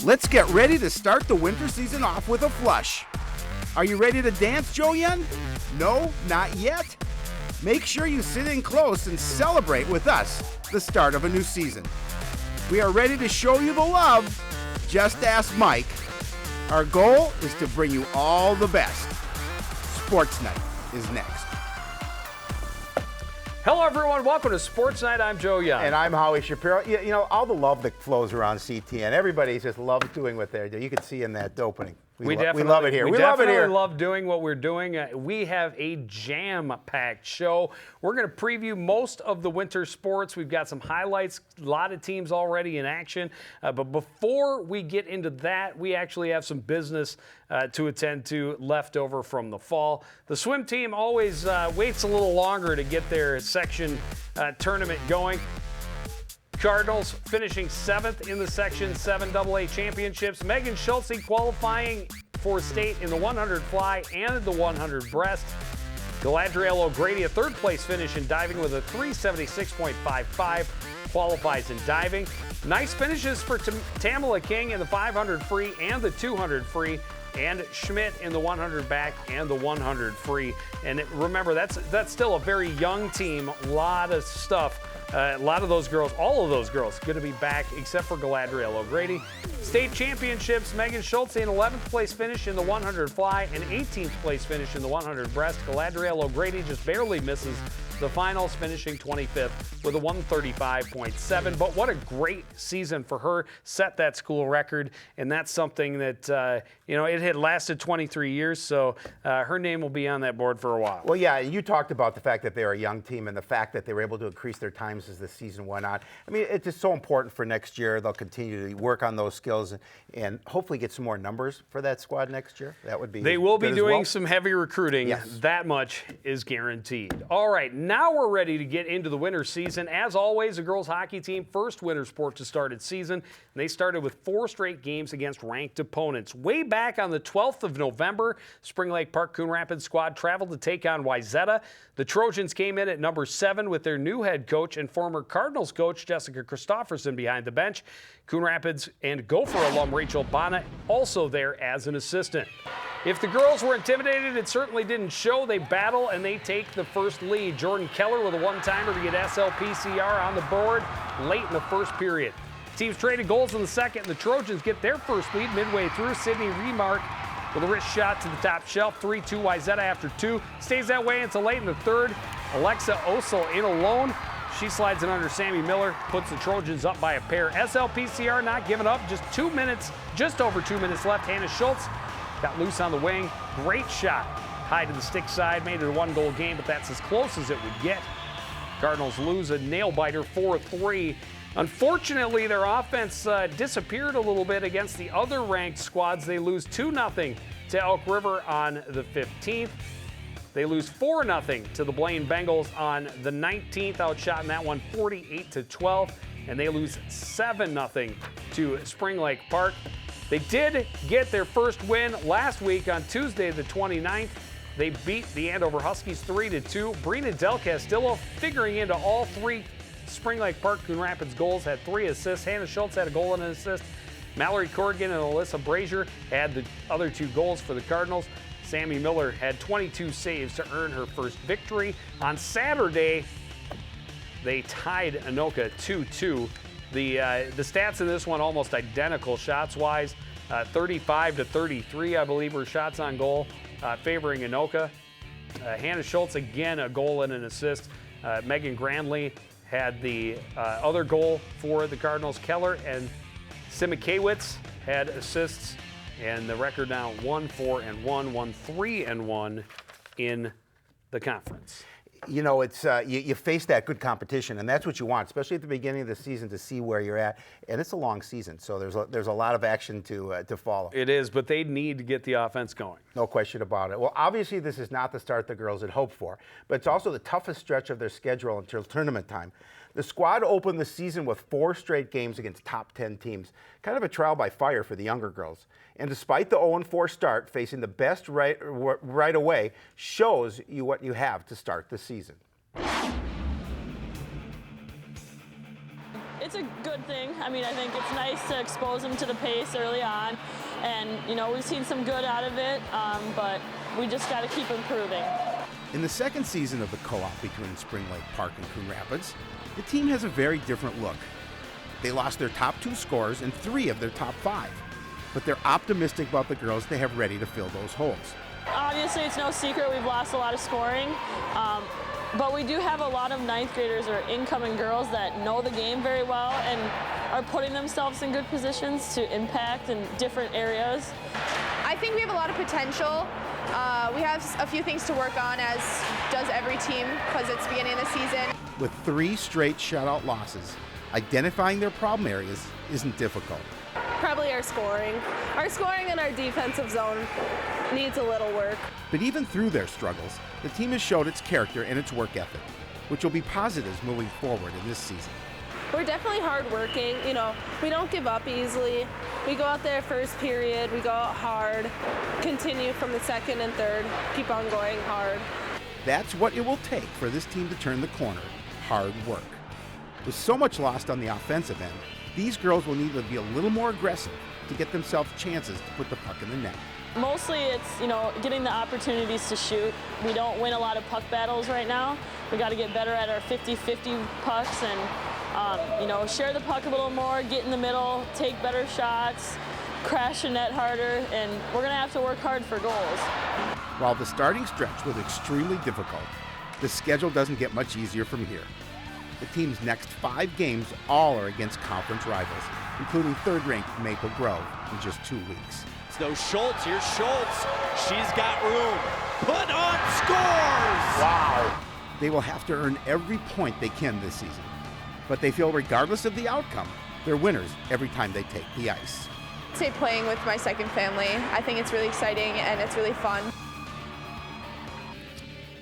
Let's get ready to start the winter season off with a flush. Are you ready to dance, Joanne? No, not yet? Make sure you sit in close and celebrate with us the start of a new season. We are ready to show you the love. Just ask Mike. Our goal is to bring you all the best. Sportsnight is next. Hello, everyone. Welcome to Sports Night. I'm Joe Young. And I'm Howie Shapiro. You know, all the love that flows around CTN. Everybody just loves doing what they do. You can see in that opening. We love it here. We definitely love doing what we're doing. We have a jam-packed show. We're going to preview most of the winter sports. We've got some highlights, a lot of teams already in action. But before we get into that, we actually have some business to attend to left over from the fall. The swim team always waits a little longer to get their section tournament going. Cardinals finishing 7th in the Section 7 AA Championships. Megan Schultze qualifying for state in the 100 fly and the 100 breast. Galadriel O'Grady, a third-place finish in diving with a 376.55, qualifies in diving. Nice finishes for Tamala King in the 500 free and the 200 free, and Schmidt in the 100 back and the 100 free. And remember, that's still a very young team. A lot of stuff. A lot of those girls, all of those girls, going to be back except for Galadriel O'Grady. State championships, Megan Schultze an 11th place finish in the 100 fly, an 18th place finish in the 100 breast. Galadriel O'Grady just barely misses the finals, finishing 25th with a 135.7. But what a great season for her. Set that school record, and that's something that, it had lasted 23 years, so her name will be on that board for a while. Well, yeah, you talked about the fact that they're a young team and the fact that they were able to increase their times as the season went on. I mean, it's just so important for next year. They'll continue to work on those skills and hopefully get some more numbers for that squad next year. That would be They will be doing some heavy recruiting. Yes. That much is guaranteed. All right, now we're ready to get into the winter season. As always, the girls hockey team, first winter sport to start its season. And they started with 4 straight games against ranked opponents. Way back on the 12th of November, Spring Lake Park Coon Rapids squad traveled to take on Wayzata. The Trojans came in at number 7 with their new head coach and former Cardinals coach Jessica Christofferson behind the bench. Coon Rapids and Gopher alum Rachel Bana also there as an assistant. If the girls were intimidated, it certainly didn't show. They battle and they take the first lead. Jordan Keller with a one-timer to get SLPCR on the board late in the first period. Teams traded goals in the second, and the Trojans get their first lead midway through. Sydney Remark with a wrist shot to the top shelf. 3-2 Wayzata after 2. Stays that way until late in the third. Alexa Osel in alone. She slides it under Sammy Miller, puts the Trojans up by a pair. SLPCR not giving up. Just over 2 minutes left. Hannah Schultz got loose on the wing. Great shot. High to the stick side. Made it a 1-goal game, but that's as close as it would get. Cardinals lose a nail-biter 4-3. Unfortunately, their offense disappeared a little bit against the other ranked squads. They lose 2-0 to Elk River on the 15th. They lose 4-0 to the Blaine Bengals on the 19th, outshot in that one 48-12. And they lose 7-0 to Spring Lake Park. They did get their first win last week on Tuesday the 29th. They beat the Andover Huskies 3-2. Brina Del Castillo figuring into all 3 Spring Lake Park Coon Rapids goals, had 3 assists. Hannah Schultz had a goal and an assist. Mallory Corrigan and Alyssa Brazier had the other 2 goals for the Cardinals. Sammy Miller had 22 saves to earn her first victory. On Saturday, they tied Anoka 2-2. The stats in this one almost identical shots-wise. 35-33, I believe, were shots on goal, favoring Anoka. Hannah Schultz, again, a goal and an assist. Megan Grandley had the other goal for the Cardinals. Keller and Simikewicz had assists, and the record now 1-4-1, 1-3-1 in the conference. You know, it's you face that good competition, and that's what you want, especially at the beginning of the season, to see where you're at. And it's a long season, so there's a lot of action to follow. It is, but they need to get the offense going. No question about it. Well, obviously, this is not the start the girls had hoped for, but it's also the toughest stretch of their schedule until tournament time. The squad opened the season with 4 straight games against top 10 teams. Kind of a trial by fire for the younger girls. And despite the 0-4 start, facing the best right away shows you what you have to start the season. It's a good thing. I mean, I think it's nice to expose them to the pace early on, and we've seen some good out of it, but we just got to keep improving. In the second season of the co-op between Spring Lake Park and Coon Rapids, the team has a very different look. They lost their top 2 scorers and 3 of their top 5, but they're optimistic about the girls they have ready to fill those holes. Obviously, it's no secret we've lost a lot of scoring, but we do have a lot of 9th graders or incoming girls that know the game very well and are putting themselves in good positions to impact in different areas. I think we have a lot of potential. We have a few things to work on, as does every team, because it's the beginning of the season. With 3 straight shutout losses, identifying their problem areas isn't difficult. Probably our scoring. Our scoring in our defensive zone needs a little work. But even through their struggles, the team has showed its character and its work ethic, which will be positives moving forward in this season. We're definitely hardworking. We don't give up easily. We go out there first period, we go out hard, continue from the second and third, keep on going hard. That's what it will take for this team to turn the corner: hard work. With so much lost on the offensive end, these girls will need to be a little more aggressive to get themselves chances to put the puck in the net. Mostly it's, getting the opportunities to shoot. We don't win a lot of puck battles right now. We got to get better at our 50-50 pucks and, share the puck a little more, get in the middle, take better shots, crash the net harder, and we're going to have to work hard for goals. While the starting stretch was extremely difficult, the schedule doesn't get much easier from here. The team's next 5 games all are against conference rivals, including 3rd-ranked Maple Grove in just 2 weeks. So Schultz, here's Schultz. She's got room. Put on scores! Wow! They will have to earn every point they can this season, but they feel regardless of the outcome, they're winners every time they take the ice. I'd say playing with my second family. I think it's really exciting and it's really fun.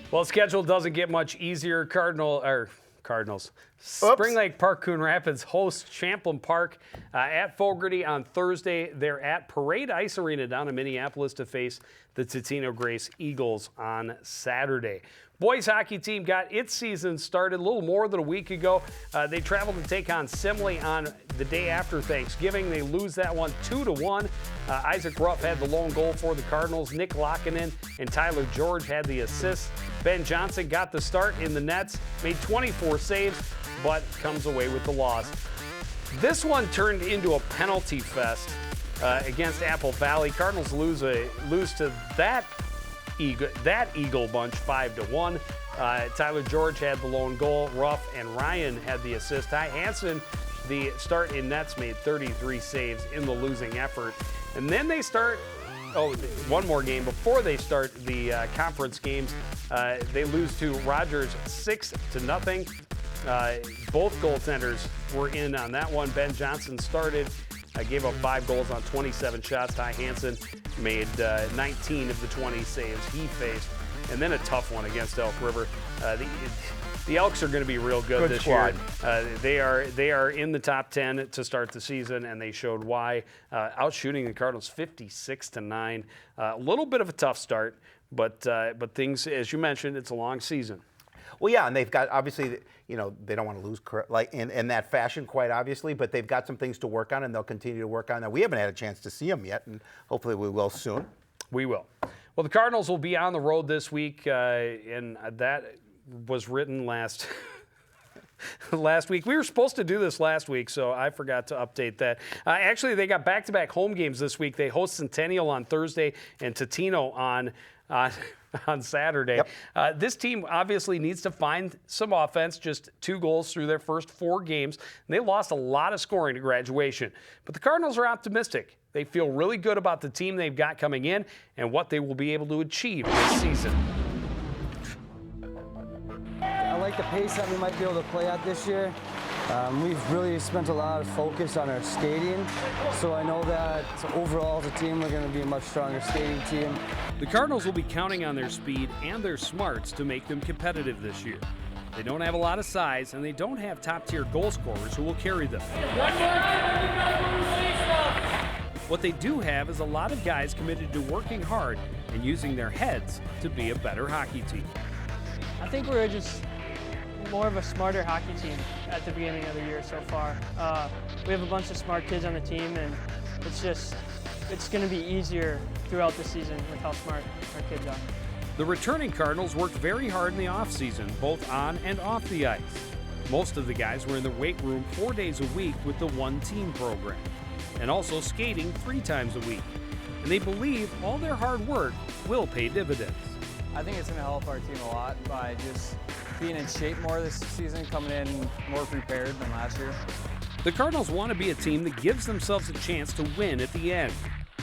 Well, schedule doesn't get much easier. Cardinals. Spring Lake Park Coon Rapids hosts Champlain Park at Fogarty on Thursday. They're at Parade Ice Arena down in Minneapolis to face the Totino Grace Eagles on Saturday. Boys hockey team got its season started a little more than a week ago. They traveled to take on Simley on the day after Thanksgiving. They lose that one 2-1. Isaac Ruff had the lone goal for the Cardinals. Nick Lockinen and Tyler George had the assists. Ben Johnson got the start in the nets, made 24 saves, but comes away with the loss. This one turned into a penalty fest against Apple Valley. Cardinals lose to that Eagle bunch 5-1. Tyler George had the lone goal. Ruff and Ryan had the assist. Ty Hansen, the start in nets, made 33 saves in the losing effort. And then they start, one more game before they start the conference games. They lose to Rogers 6-0. Both goaltenders were in on that one. Ben Johnson started, gave up 5 goals on 27 shots. Ty Hansen made 19 of the 20 saves he faced. And then a tough one against Elk River. The Elks are going to be real good this year. They are in the top 10 to start the season, and they showed why, outshooting the Cardinals 56-9. A little bit of a tough start, but things, as you mentioned, it's a long season. Well, yeah, and they've got, obviously, they don't want to lose like in that fashion, quite obviously, but they've got some things to work on, and they'll continue to work on that. We haven't had a chance to see them yet, and hopefully we will soon. We will. Well, the Cardinals will be on the road this week, and that was written last week. We were supposed to do this last week, so I forgot to update that. Actually, they got back-to-back home games this week. They host Centennial on Thursday and Totino on Saturday. Yep. This team obviously needs to find some offense, just 2 goals through their first 4 games. And they lost a lot of scoring to graduation. But the Cardinals are optimistic. They feel really good about the team they've got coming in and what they will be able to achieve this season. I like the pace that we might be able to play at this year. We've really spent a lot of focus on our skating, so I know that overall as a team we're going to be a much stronger skating team. The Cardinals will be counting on their speed and their smarts to make them competitive this year. They don't have a lot of size, and they don't have top-tier goal scorers who will carry them. What they do have is a lot of guys committed to working hard and using their heads to be a better hockey team. I think we're more of a smarter hockey team at the beginning of the year so far. We have a bunch of smart kids on the team, and it's going to be easier throughout the season with how smart our kids are. The returning Cardinals worked very hard in the offseason, both on and off the ice. Most of the guys were in the weight room 4 days a week with the One Team program, and also skating 3 times a week. And they believe all their hard work will pay dividends. I think it's going to help our team a lot by just being in shape more this season, coming in more prepared than last year. The Cardinals want to be a team that gives themselves a chance to win at the end,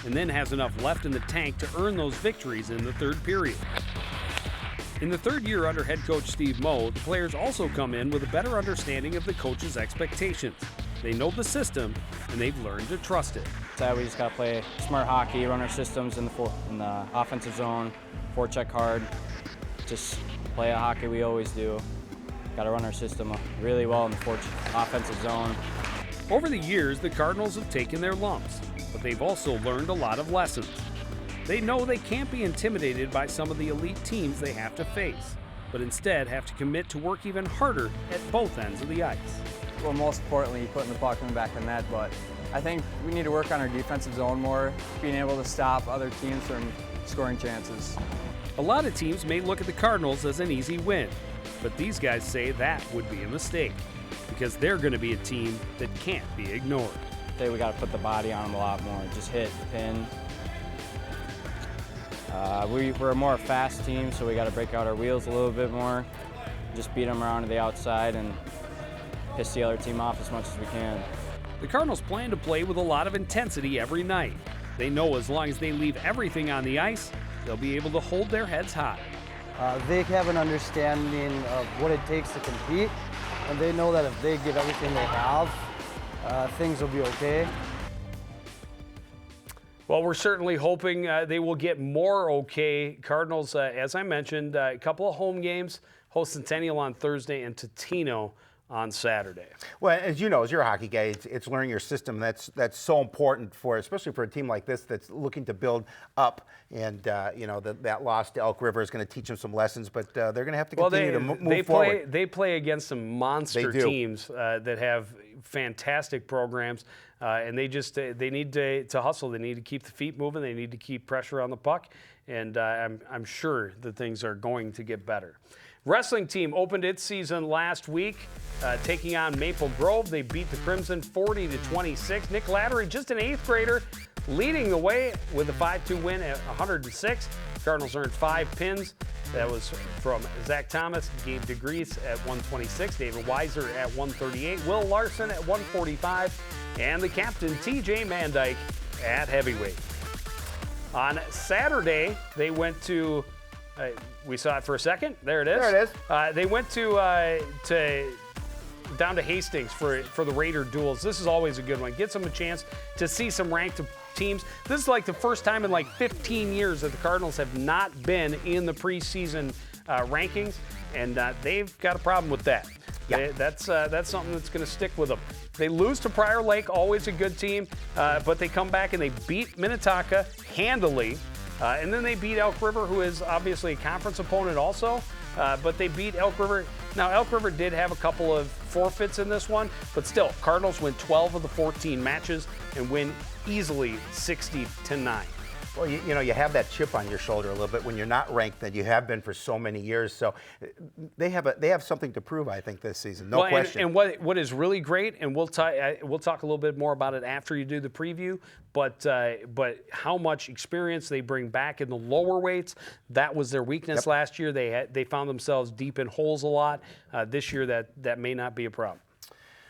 and then has enough left in the tank to earn those victories in the third period. In the third year under head coach Steve Moe, the players also come in with a better understanding of the coach's expectations. They know the system, and they've learned to trust it. So we just got to play smart hockey, run our systems in the offensive zone, forecheck hard, just play the hockey we always do. Got to run our system really well in the offensive zone. Over the years, the Cardinals have taken their lumps, but they've also learned a lot of lessons. They know they can't be intimidated by some of the elite teams they have to face, but instead have to commit to work even harder at both ends of the ice. Well, most importantly, putting the puck in the back of the net, but I think we need to work on our defensive zone more, being able to stop other teams from scoring chances. A lot of teams may look at the Cardinals as an easy win, but these guys say that would be a mistake, because they're going to be a team that can't be ignored. I think we got to put the body on them a lot more, just hit, pin. We're a more fast team, so we got to break out our wheels a little bit more, just beat them around to the outside and piss the other team off as much as we can. The Cardinals plan to play with a lot of intensity every night. They know as long as they leave everything on the ice, they'll be able to hold their heads high. They have an understanding of what it takes to compete, and they know that if they give everything they have, things will be okay. Well, we're certainly hoping they will get more okay. Cardinals, as I mentioned, a couple of home games, host Centennial on Thursday and Totino on Saturday. Well, as you know, as you're a hockey guy, it's learning your system. That's so important for, especially for a team like this that's looking to build up. And that loss to Elk River is going to teach them some lessons, but they're going to have to continue to move forward. They play against some monster teams that have fantastic programs, and they need to hustle. They need to keep the feet moving. They need to keep pressure on the puck, and I'm sure that things are going to get better. Wrestling team opened its season last week, taking on Maple Grove. They beat the Crimson 40-26. Nick Lattery, just an 8th grader, leading the way with a 5-2 win at 106. Cardinals earned 5 pins. That was from Zach Thomas, Gabe DeGrease at 126, David Weiser at 138, Will Larson at 145, and the captain, TJ Mandyke, at heavyweight. On Saturday, they went to we saw it for a second. There it is. There it is. They went down to Hastings for the Raider duels. This is always a good one. Gets them a chance to see some ranked teams. This is like the first time in like 15 years that the Cardinals have not been in the preseason rankings, and they've got a problem with that. Yeah. That's something that's going to stick with them. They lose to Prior Lake, always a good team, but they come back and they beat Minnetonka handily. And then they beat Elk River, who is obviously a conference opponent also, but they beat Elk River. Now, Elk River did have a couple of forfeits in this one, but still, Cardinals win 12 of the 14 matches and win easily 60-9. Well, you have that chip on your shoulder a little bit when you're not ranked that you have been for so many years. So they have something to prove, I think, this season, no question. And what is really great, and we'll talk a little bit more about it after you do the preview, but how much experience they bring back in the lower weights. That was their weakness last year. They found themselves deep in holes a lot. This year, that may not be a problem.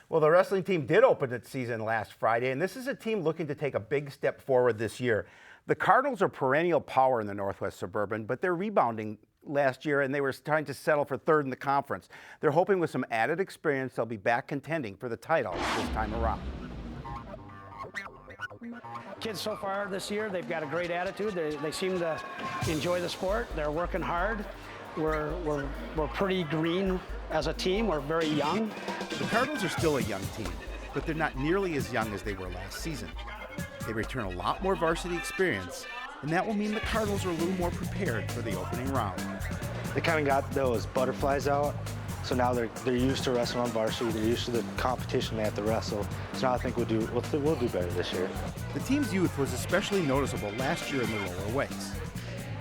Well, the wrestling team did open its season last Friday, and this is a team looking to take a big step forward this year. The Cardinals are perennial power in the Northwest Suburban, but they're rebounding last year, and they were trying to settle for 3rd in the conference. They're hoping with some added experience, they'll be back contending for the title this time around. Kids so far this year, they've got a great attitude. They seem to enjoy the sport. They're working hard. We're pretty green as a team. We're very young. The Cardinals are still a young team, but they're not nearly as young as they were last season. They return a lot more varsity experience, and that will mean the Cardinals are a little more prepared for the opening round. They kind of got those butterflies out, So now they're used to wrestling on varsity. They're used to the competition they have to wrestle. So now I think we'll do better this year. The team's youth was especially noticeable last year in the lower weights.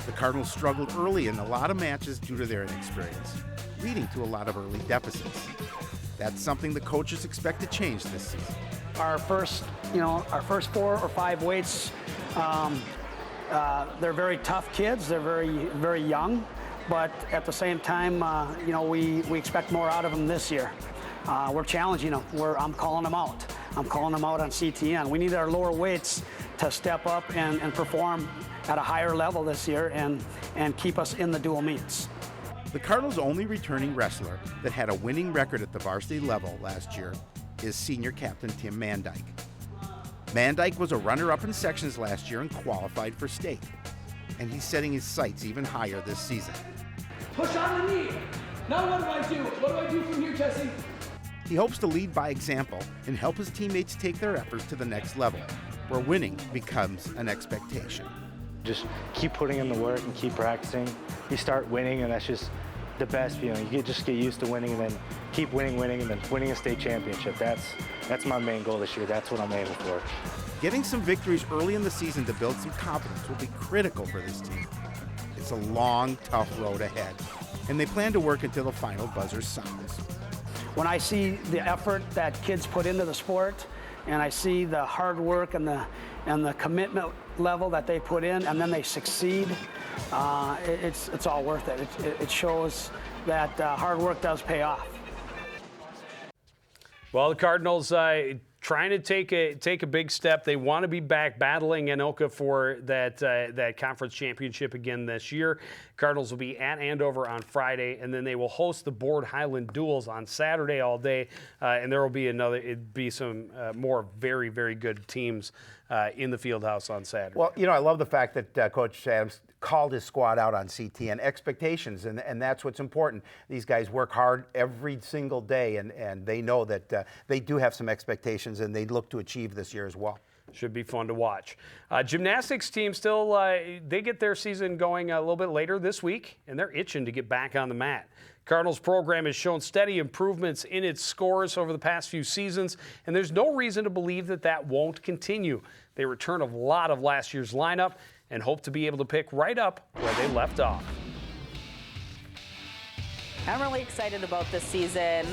The Cardinals struggled early in a lot of matches due to their inexperience, leading to a lot of early deficits. That's something the coaches expect to change this season. Our first 4 or 5 weights, they're very tough kids. They're very young, but at the same time, we expect more out of them this year. We're challenging them. I'm calling them out. I'm calling them out on CTN. We need our lower weights to step up and perform at a higher level this year and keep us in the dual meets. The Cardinals' only returning wrestler that had a winning record at the varsity level last year is senior captain Tim Mandyke. Mandyke was a runner-up in sections last year and qualified for state. And he's setting his sights even higher this season. Push on the knee. Now what do I do? What do I do from here, Jesse? He hopes to lead by example and help his teammates take their efforts to the next level, where winning becomes an expectation. Just keep putting in the work and keep practicing. You start winning, and that's just the best feeling. You just get used to winning, and then keep winning, and then winning a state championship. That's my main goal this year. That's what I'm aiming for. Getting some victories early in the season to build some confidence will be critical for this team. It's a long, tough road ahead, and they plan to work until the final buzzer sounds. When I see the effort that kids put into the sport, and I see the hard work and the commitment level that they put in, and then they succeed, it's all worth it. It shows that hard work does pay off. Well, the Cardinals trying to take a big step. They want to be back battling Anoka for that conference championship again this year. Cardinals will be at Andover on Friday, and then they will host the Board Highland Duels on Saturday all day. And there will be some more very, very good teams in the field house on Saturday. Well, I love the fact that Coach Adams called his squad out on CTN expectations, and that's what's important. These guys work hard every single day, and they know that they do have some expectations, and they look to achieve this year as well. Should be fun to watch. Gymnastics team still, they get their season going a little bit later this week, and they're itching to get back on the mat. Cardinals program has shown steady improvements in its scores over the past few seasons, and there's no reason to believe that won't continue. They return a lot of last year's lineup and hope to be able to pick right up where they left off. I'm really excited about this season.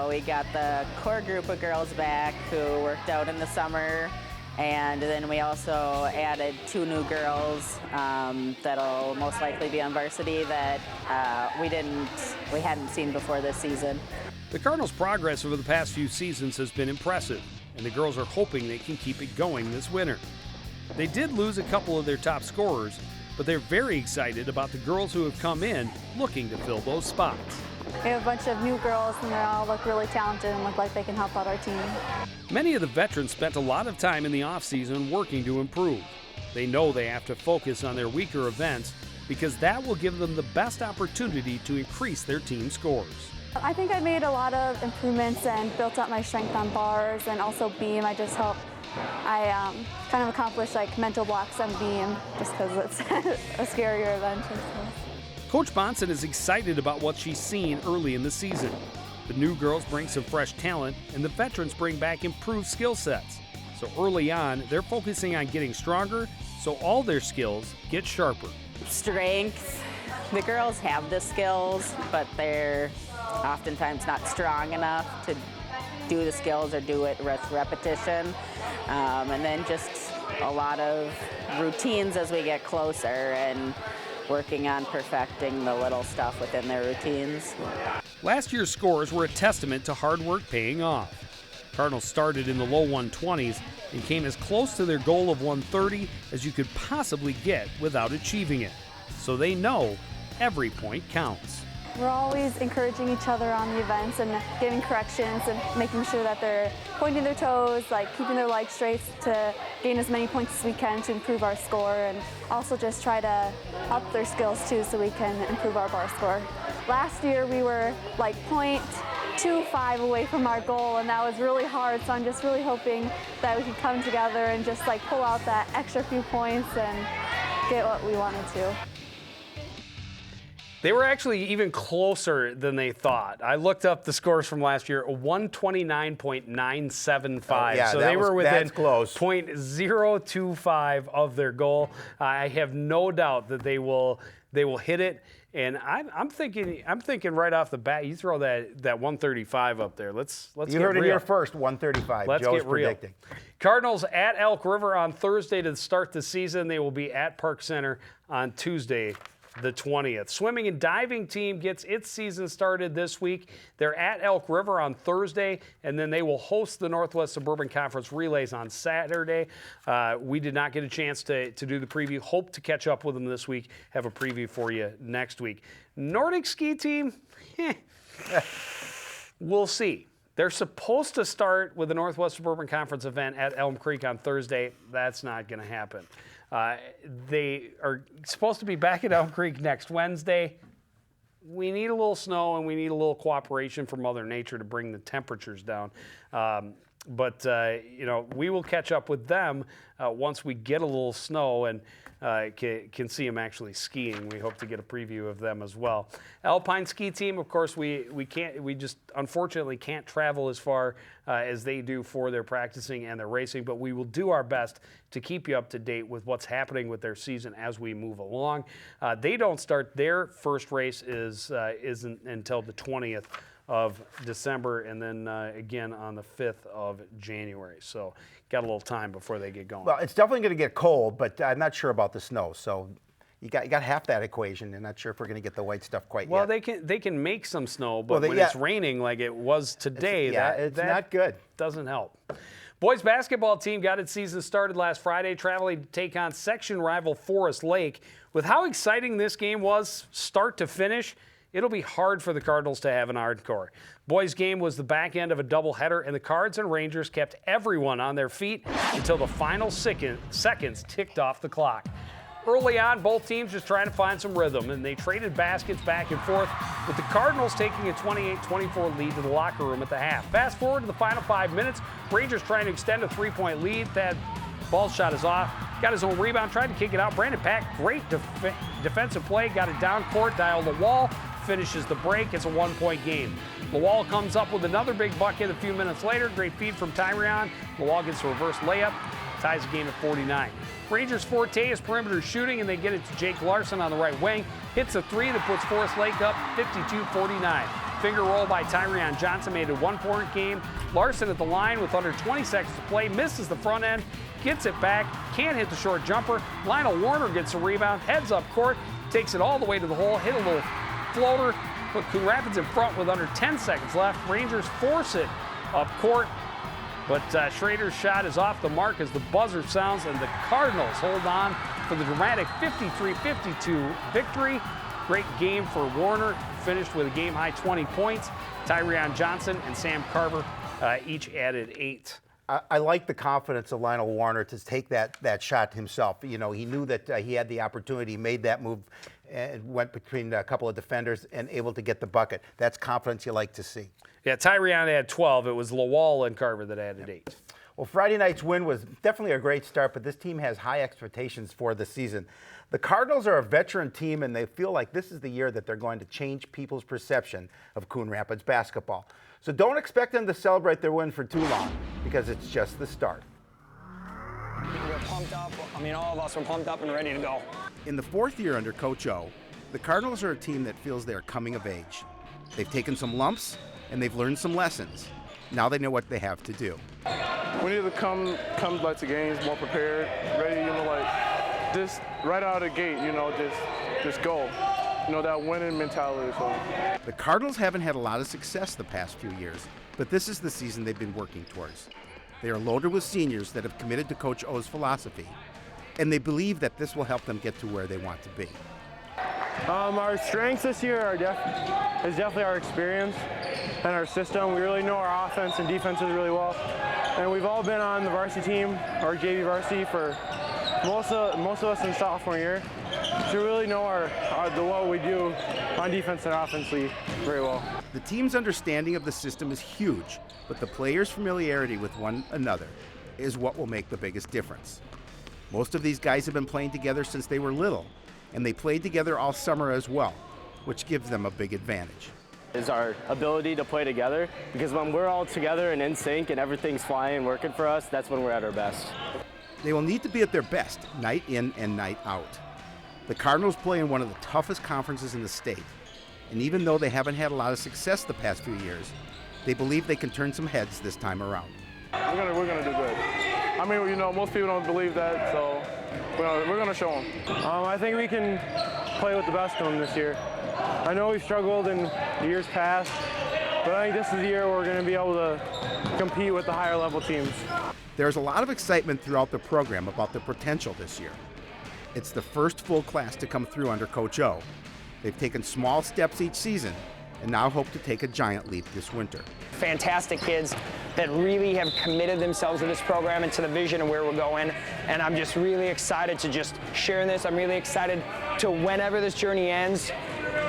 We got the core group of girls back who worked out in the summer, and then we also added 2 new girls that'll most likely be on varsity that we hadn't seen before this season. The Cardinals' progress over the past few seasons has been impressive, and the girls are hoping they can keep it going this winter. They did lose a couple of their top scorers, but they're very excited about the girls who have come in looking to fill those spots. We have a bunch of new girls, and they all look really talented and look like they can help out our team. Many of the veterans spent a lot of time in the offseason working to improve. They know they have to focus on their weaker events because that will give them the best opportunity to increase their team scores. I think I made a lot of improvements and built up my strength on bars and also beam. I just hope I kind of accomplish mental blocks on beam just because it's a scarier event. Coach Bonson is excited about what she's seen early in the season. The new girls bring some fresh talent, and the veterans bring back improved skill sets. So early on, they're focusing on getting stronger so all their skills get sharper. Strength. The girls have the skills, but they're oftentimes not strong enough to do the skills or do it with repetition. And then just a lot of routines as we get closer and working on perfecting the little stuff within their routines. Last year's scores were a testament to hard work paying off. Cardinals started in the low 120s and came as close to their goal of 130 as you could possibly get without achieving it. So they know every point counts. We're always encouraging each other on the events and giving corrections and making sure that they're pointing their toes, keeping their legs straight to gain as many points as we can to improve our score, and also just try to up their skills too so we can improve our bar score. Last year we were 0.25 away from our goal, and that was really hard, so I'm just really hoping that we can come together and just pull out that extra few points and get what we wanted to. They were actually even closer than they thought. I looked up the scores from last year, 129.975. So they were within 0.025 of their goal. I have no doubt that they will hit it. And I'm thinking right off the bat, you throw that 135 up there. Let's get real. You heard it here first, 135. Let's Joe's get real. predicting. Cardinals at Elk River on Thursday to start the season. They will be at Park Center on Tuesday, the 20th. Swimming and diving team gets its season started this week. They're at Elk River on Thursday, and then they will host the Northwest Suburban Conference Relays on Saturday. We did not get a chance to do the preview. Hope to catch up with them this week. Have a preview for you next week. Nordic ski team, we'll see. They're supposed to start with the Northwest Suburban Conference event at Elm Creek on Thursday. That's not going to happen. They are supposed to be back at Elm Creek next Wednesday. We need a little snow and we need a little cooperation from Mother Nature to bring the temperatures down. But we will catch up with them once we get a little snow and can see them actually skiing. We hope to get a preview of them as well. Alpine ski team, of course, we just unfortunately can't travel as far as they do for their practicing and their racing, but we will do our best to keep you up to date with what's happening with their season as we move along. They don't start. Their first race isn't until the 20th of December, and then again on the 5th of January. So got a little time before they get going. Well, it's definitely going to get cold, but I'm not sure about the snow. So you got half that equation. I'm not sure if we're going to get the white stuff quite yet. Well, they can make some snow, but when it's raining like it was today, it's not good. Doesn't help. Boys basketball team got its season started last Friday, traveling to take on section rival Forest Lake. With how exciting this game was, start to finish, it'll be hard for the Cardinals to have an encore. Boys game was the back end of a doubleheader, and the Cards and Rangers kept everyone on their feet until the final seconds ticked off the clock. Early on, both teams just trying to find some rhythm, and they traded baskets back and forth, with the Cardinals taking a 28-24 lead to the locker room at the half. Fast forward to the final 5 minutes, Rangers trying to extend a three-point lead. That ball shot is off, got his own rebound, tried to kick it out. Brandon Pack, great defensive play, got it down court, dialed the wall, finishes the break. It's a one-point game. Lawal comes up with another big bucket a few minutes later. Great feed from Tyrion. Lawal gets a reverse layup, ties the game at 49. Rangers' forte is perimeter shooting, and they get it to Jake Larson on the right wing. Hits a three that puts Forest Lake up 52-49. Finger roll by Tyrion Johnson made it a one-point game. Larson at the line with under 20 seconds to play, misses the front end, gets it back, can't hit the short jumper. Lionel Warner gets a rebound, heads up court, takes it all the way to the hole, hit a little floater, put Coon Rapids in front with under 10 seconds left. Rangers force it up court, but Schrader's shot is off the mark as the buzzer sounds, and the Cardinals hold on for the dramatic 53-52 victory. Great game for Warner, finished with a game-high 20 points. Tyrion Johnson and Sam Carver each added 8. I like the confidence of Lionel Warner to take that shot himself. You know, he knew that he had the opportunity, made that move, and went between a couple of defenders and able to get the bucket. That's confidence you like to see. Yeah, Tyrion had 12. It was Lawal and Carver that added 8. Well, Friday night's win was definitely a great start, but this team has high expectations for the season. The Cardinals are a veteran team, and they feel like this is the year that they're going to change people's perception of Coon Rapids basketball. So don't expect them to celebrate their win for too long, because it's just the start. We're pumped up. I mean, all of us are pumped up and ready to go. In the 4th year under Coach O, the Cardinals are a team that feels they are coming of age. They've taken some lumps, and they've learned some lessons. Now they know what they have to do. We need to come like to games more prepared, ready, just right out of the gate, just go. That winning mentality. So. The Cardinals haven't had a lot of success the past few years, but this is the season they've been working towards. They are loaded with seniors that have committed to Coach O's philosophy, and they believe that this will help them get to where they want to be. Our strengths this year is definitely our experience and our system. We really know our offense and defenses really well, and we've all been on the varsity team, our JV varsity, for most of us in sophomore year. So we really know what we do on defense and offensively very well. The team's understanding of the system is huge, but the players' familiarity with one another is what will make the biggest difference. Most of these guys have been playing together since they were little, and they played together all summer as well. which gives them a big advantage. Is our ability to play together, because when we're all together and in sync and everything's flying and working for us, that's when we're at our best. They will need to be at their best night in and night out. The Cardinals play in one of the toughest conferences in the state, and even though they haven't had a lot of success the past few years, they believe they can turn some heads this time around. We're gonna do good. I mean, you know, most people don't believe that, so we're gonna show them. I think we can play with the best of them this year. I know we've struggled in the years past, but I think this is the year where we're gonna be able to compete with the higher level teams. There's a lot of excitement throughout the program about the potential this year. It's the first full class to come through under Coach O. They've taken small steps each season and now hope to take a giant leap this winter. Fantastic kids that really have committed themselves to this program and to the vision of where we're going. And I'm just really excited to just share this. I'm really excited to, whenever this journey ends,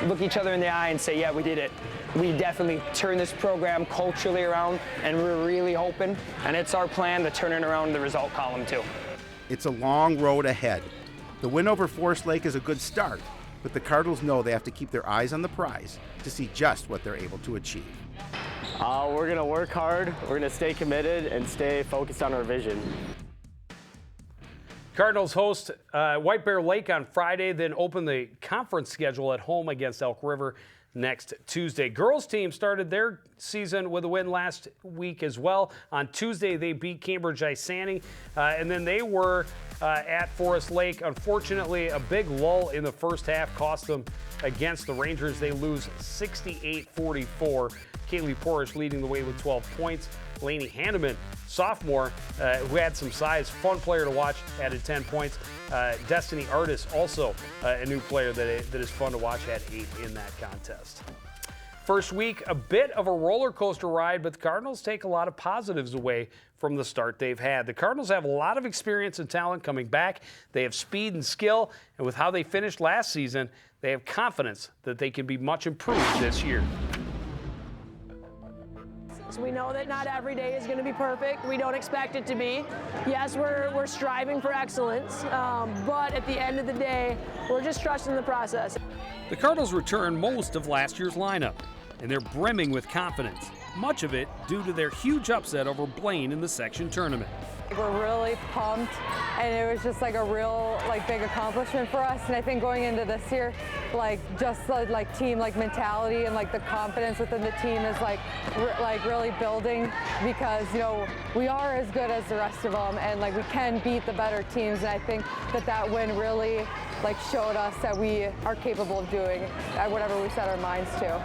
look each other in the eye and say, yeah, we did it. We definitely turned this program culturally around, and we're really hoping, and it's our plan to turn it around the result column too. It's a long road ahead. The win over Forest Lake is a good start, but the Cardinals know they have to keep their eyes on the prize to see just what they're able to achieve. We're going to work hard, we're going to stay committed, and stay focused on our vision. Cardinals host White Bear Lake on Friday, then open the conference schedule at home against Elk River next Tuesday. Girls team started their season with a win last week as well. On Tuesday, they beat Cambridge Isani, and then they were at Forest Lake. Unfortunately, a big lull in the first half cost them against the Rangers. They lose 68-44. Kaylee Porish leading the way with 12 points. Lainey Hanneman, sophomore, who had some size, fun player to watch, added 10 points. Destiny Artis, also a new player that is fun to watch, had 8 in that contest. First week, a bit of a roller coaster ride, but the Cardinals take a lot of positives away from the start they've had. The Cardinals have a lot of experience and talent coming back. They have speed and skill, and with how they finished last season, they have confidence that they can be much improved this year. So we know that not every day is going to be perfect. We don't expect it to be. Yes, we're striving for excellence, but at the end of the day, we're just trusting the process. The Cardinals return most of last year's lineup, and they're brimming with confidence, much of it due to their huge upset over Blaine in the section tournament. We're really pumped, and it was just like a real big accomplishment for us. And I think going into this year, just the team mentality and the confidence within the team is really building, because we are as good as the rest of them, and we can beat the better teams. And I think that win really showed us that we are capable of doing whatever we set our minds to.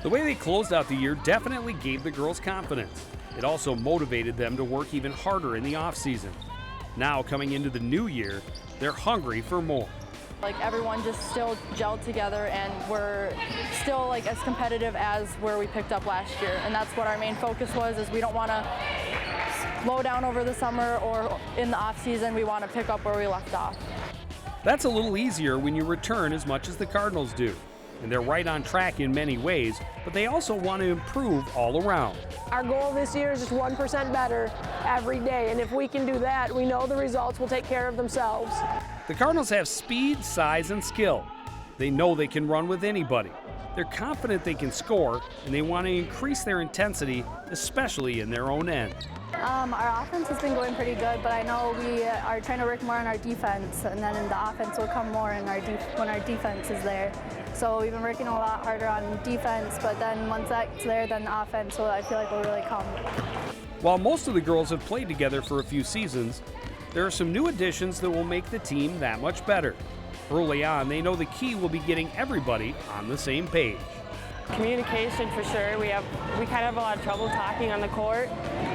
The way they closed out the year definitely gave the girls confidence. It also motivated them to work even harder in the offseason. Now, coming into the new year, they're hungry for more. Everyone just still gelled together, and we're still as competitive as where we picked up last year. And that's what our main focus was, is we don't want to slow down over the summer or in the off season. We want to pick up where we left off. That's a little easier when you return as much as the Cardinals do. And they're right on track in many ways, but they also want to improve all around. Our goal this year is just 1% better every day, and if we can do that, we know the results will take care of themselves. The Cardinals have speed, size, and skill. They know they can run with anybody. They're confident they can score, and they want to increase their intensity, especially in their own end. Our offense has been going pretty good, but I know we are trying to work more on our defense, and then the offense will come more when our defense is there. So we've been working a lot harder on defense, but then once that's there, then the offense, so I feel will really come. While most of the girls have played together for a few seasons, there are some new additions that will make the team that much better. Early on, they know the key will be getting everybody on the same page. Communication for sure. We kind of have a lot of trouble talking on the court,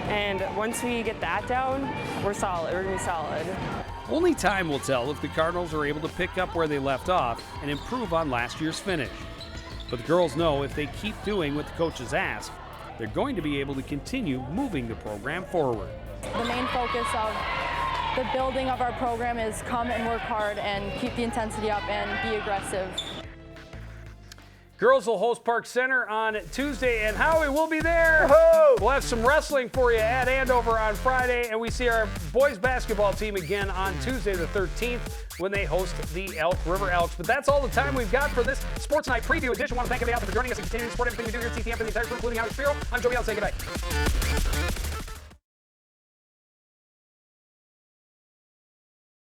and once we get that down, we're solid. We're going to be solid. Only time will tell if the Cardinals are able to pick up where they left off and improve on last year's finish. But the girls know if they keep doing what the coaches ask, they're going to be able to continue moving the program forward. The main focus of the building of our program is come and work hard and keep the intensity up and be aggressive. Girls will host Park Center on Tuesday, and Howie will be there. We'll have some wrestling for you at Andover on Friday, and we see our boys basketball team again on Tuesday the 13th when they host the Elk River Elks. But that's all the time we've got for this Sports Night preview edition. I want to thank everybody out there for joining us and continuing to support everything we do here at CTM for the entire crew, including Howie Spiro. I'm Joey L. Say goodnight.